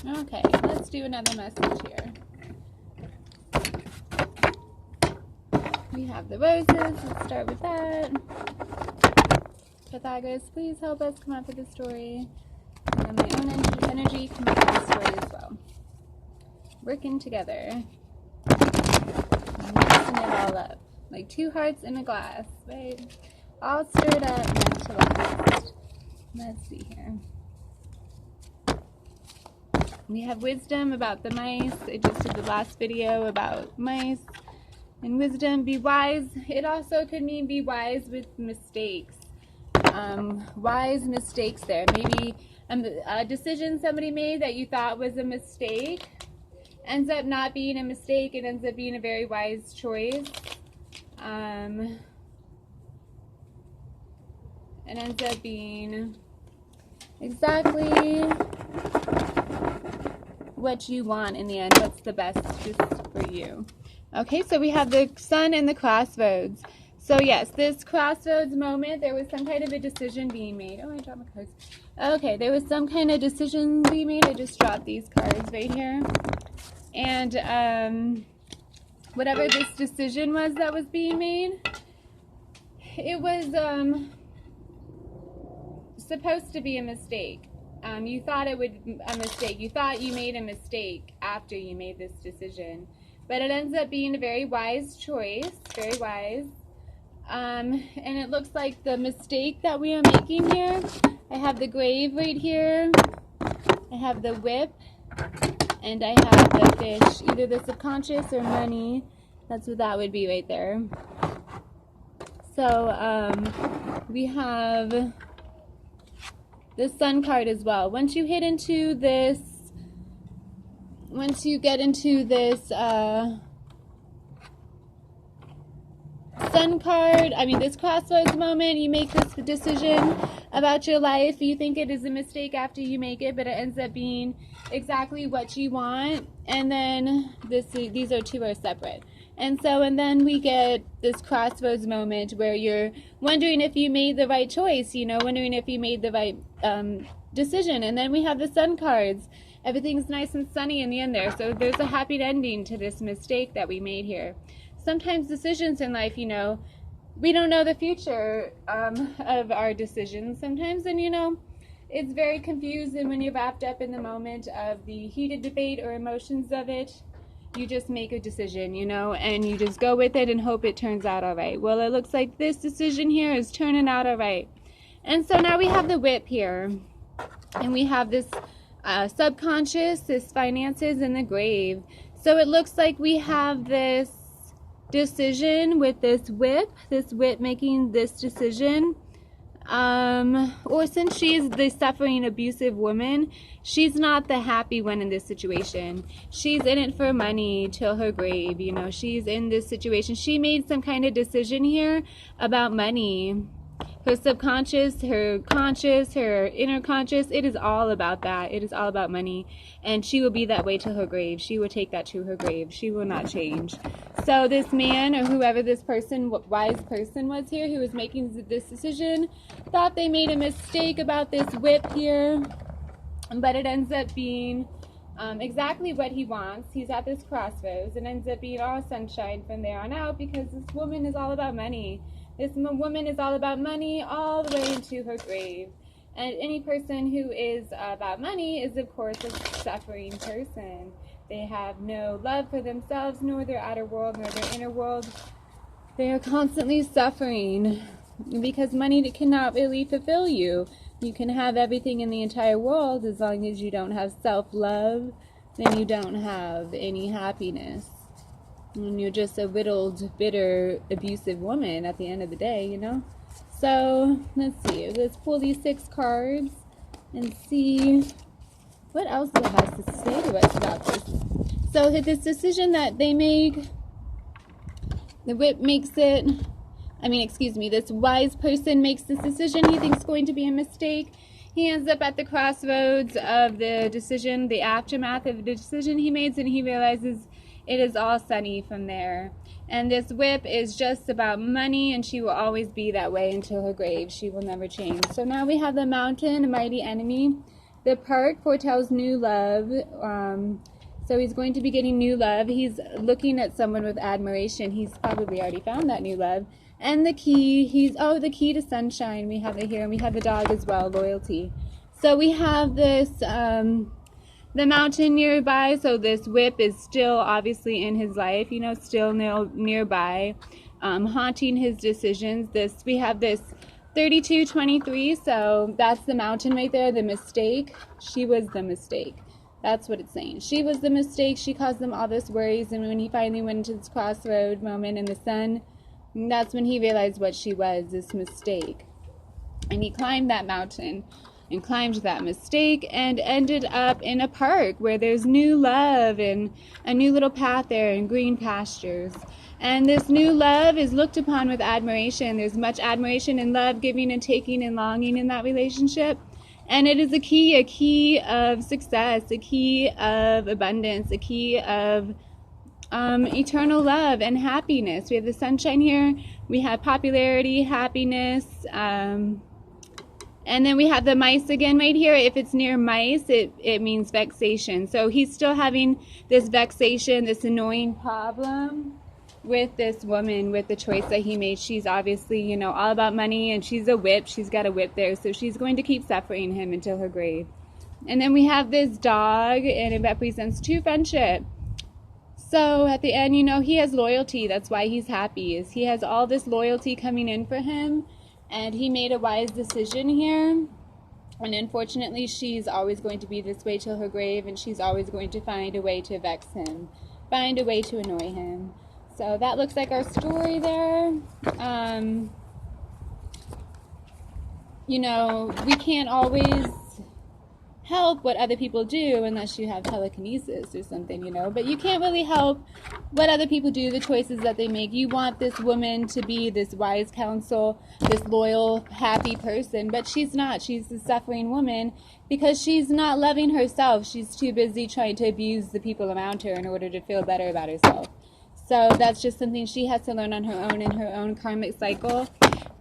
Okay, let's do another message here. We have the roses. Let's start with that. Pythagoras, please help us come up with a story. And my own energy come up with a story as well. Working together. Mixing it all up. Like two hearts in a glass, right? All stirred up, meant to last. Let's see here. We have wisdom about the mice. I just did the last video about mice. And wisdom, be wise. It also could mean be wise with mistakes. Wise mistakes there. Maybe a decision somebody made that you thought was a mistake ends up not being a mistake. It ends up being a very wise choice. It ends up being exactly what you want in the end. What's the best just for you. Okay, so we have the sun and the crossroads. So yes, this crossroads moment, there was some kind of a decision being made. Oh, I dropped my cards. Okay, there was some kind of decision being made. I just dropped these cards right here. And whatever this decision was that was being made, it was supposed to be a mistake. You thought it would be a mistake. You thought you made a mistake after you made this decision. But it ends up being a very wise choice, very wise. And it looks like the mistake that we are making here, I have the grave right here, I have the whip, and I have the fish, either the subconscious or money. That's what that would be right there. So we have the sun card as well. Once you hit into this, once you get into this sun card, this crossroads moment, you make this decision about your life. You think it is a mistake after you make it, but it ends up being exactly what you want. And then these two are separate. And then we get this crossroads moment where you're wondering if you made the right choice, wondering if you made the right decision. And then we have the sun cards. Everything's nice and sunny in the end there. So there's a happy ending to this mistake that we made here. Sometimes decisions in life, we don't know the future of our decisions sometimes. And, it's very confusing when you're wrapped up in the moment of the heated debate or emotions of it. You just make a decision, and you just go with it and hope it turns out all right. Well, it looks like this decision here is turning out all right. And so now we have the whip here. And we have this subconscious, this finances, and the grave. So it looks like we have this decision with this whip making this decision. Or since she's the suffering, abusive woman, she's not the happy one in this situation. She's in it for money till her grave, she's in this situation. She made some kind of decision here about money. Her subconscious, her conscious, her inner conscious, it is all about that. It is all about money. And she will be that way to her grave. She will take that to her grave. She will not change. So this man, or whoever this person, wise person was here, who was making this decision, thought they made a mistake about this whip here. But it ends up being exactly what he wants. He's at this crossroads. It ends up being all sunshine from there on out because this woman is all about money. This woman is all about money all the way into her grave. And any person who is about money is, of course, a suffering person. They have no love for themselves, nor their outer world, nor their inner world. They are constantly suffering because money cannot really fulfill you. You can have everything in the entire world as long as you don't have self-love, then you don't have any happiness. And you're just a whittled, bitter, abusive woman at the end of the day, So, let's see. Let's pull these 6 cards and see what else it has to say to us about this. So, this decision that they make, the whip makes it, this wise person makes this decision he thinks is going to be a mistake. He ends up at the crossroads of the decision, the aftermath of the decision he made, and he realizes it is all sunny from there. And this whip is just about money, and she will always be that way until her grave. She will never change. So now we have the mountain, a mighty enemy. The park foretells new love. So he's going to be getting new love. He's looking at someone with admiration. He's probably already found that new love. And the key, the key to sunshine. We have it here. And we have the dog as well, loyalty. So we have this, the mountain nearby. So this whip is still obviously in his life, you know, still nearby, haunting his decisions. We have this 3223, so that's the mountain right there, the mistake. She was the mistake. That's what it's saying. She was the mistake. She caused them all this worries, and when he finally went into this crossroad moment in the sun, that's when he realized what she was, this mistake. And he climbed that mountain and climbed that mistake and ended up in a park where there's new love and a new little path there and green pastures. And this new love is looked upon with admiration. There's much admiration and love, giving and taking and longing in that relationship. And it is a key of success, a key of abundance, a key of eternal love and happiness. We have the sunshine here. We have popularity, happiness, and then we have the mice again right here. If it's near mice, it means vexation. So he's still having this vexation, this annoying problem with this woman, with the choice that he made. She's obviously, you know, all about money, and she's a whip. She's got a whip there, so she's going to keep suffering him until her grave. And then we have this dog, and it represents true friendship. So at the end, you know, he has loyalty. That's why he's happy, is he has all this loyalty coming in for him, and he made a wise decision here. And unfortunately, she's always going to be this way till her grave, and she's always going to find a way to vex him, find a way to annoy him. So that looks like our story there. You know, we can't always help what other people do unless you have telekinesis or something, you know. But you can't really help what other people do, the choices that they make. You want this woman to be this wise counsel, this loyal, happy person, but she's not. She's a suffering woman because she's not loving herself. She's too busy trying to abuse the people around her in order to feel better about herself. So that's just something she has to learn on her own in her own karmic cycle.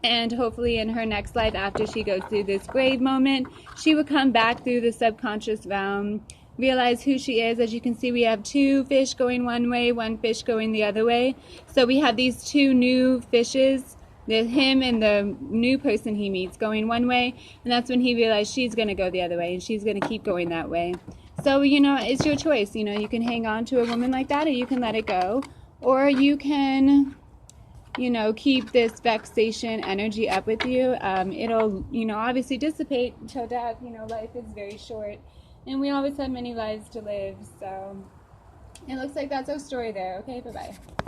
And hopefully in her next life, after she goes through this grave moment, she will come back through the subconscious realm, realize who she is. As you can see, we have two fish going one way, one fish going the other way. So we have these two new fishes, him and the new person he meets, going one way. And that's when he realized she's going to go the other way, and she's going to keep going that way. So, you know, it's your choice. You know, you can hang on to a woman like that, or you can let it go. Or you can, you know, keep this vexation energy up with you. It'll, you know, obviously dissipate until death. You know, life is very short, and we always have many lives to live. So it looks like that's our story there. Okay, bye-bye.